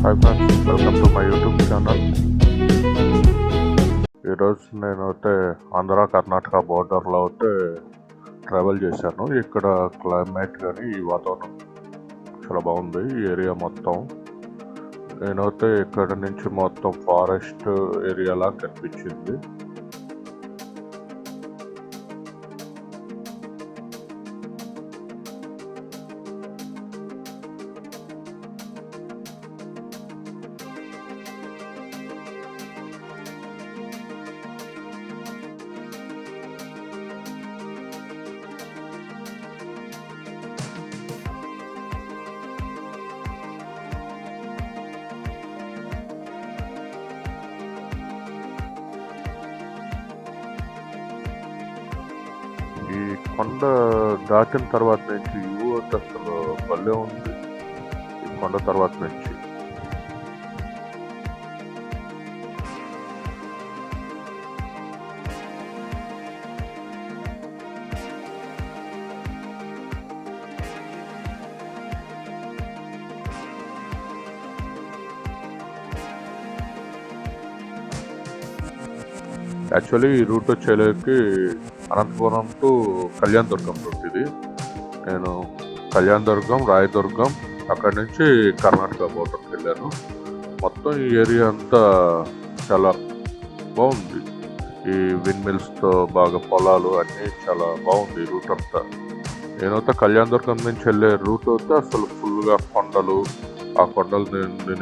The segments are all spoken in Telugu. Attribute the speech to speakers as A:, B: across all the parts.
A: Hi friends, welcome to my YouTube channel. ఈరోజు నేనైతే ఆంధ్ర కర్ణాటక బోర్డర్లో అయితే ట్రావెల్ చేశాను. ఇక్కడ క్లైమేట్ కానీ ఈ వాతావరణం చాలా బాగుంది. ఈ ఏరియా మొత్తం నేనైతే ఇక్కడ నుంచి మొత్తం ఫారెస్ట్ ఏరియాలా కనిపించింది. ఈ కొండ దాటిన తర్వాత నుంచి వ్యూ అయితే అసలు భలే ఉంది. ఈ కొండ తర్వాత నుంచి యాక్చువల్లీ ఈ రూట్ వచ్చేలోకి అనంతపురం టు కళ్యాణ్ దుర్గం రూట్ ఇది. నేను కళ్యాణ్ దుర్గం, రాయదుర్గం, అక్కడి నుంచి కర్ణాటక బోర్డర్కి వెళ్ళాను. మొత్తం ఈ ఏరియా అంతా చాలా బాగుంది. ఈ విండ్ మిల్స్తో బాగా పొలాలు అన్నీ చాలా బాగుంది ఈ రూట్ అంతా. నేనైతే కళ్యాణ్ దుర్గం నుంచి వెళ్ళే రూట్ అయితే అసలు ఫుల్గా కొండలు, ఆ కొండల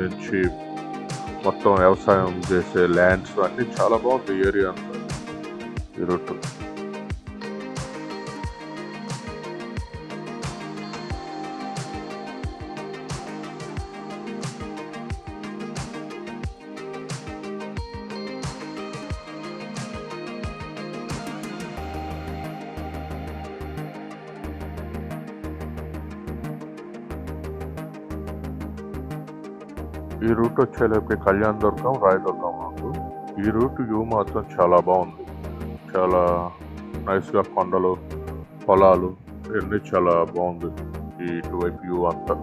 A: నుంచి మొత్తం వ్యవసాయం చేసే ల్యాండ్స్ అన్నీ చాలా బాగుంది ఈ ఏరియా అంతా ఈ రూట్. ఈ రూట్ వచ్చేలోకి కళ్యాణ్ దుర్గం, రాయదుర్గం రూట్. ఈ రూట్ వ్యూ మాత్రం చాలా బాగుంది. చాలా నైస్గా కొండలు, పొలాలు ఇవన్నీ చాలా బాగుంది ఈ ఇటువైపు వ్యూ అంతా.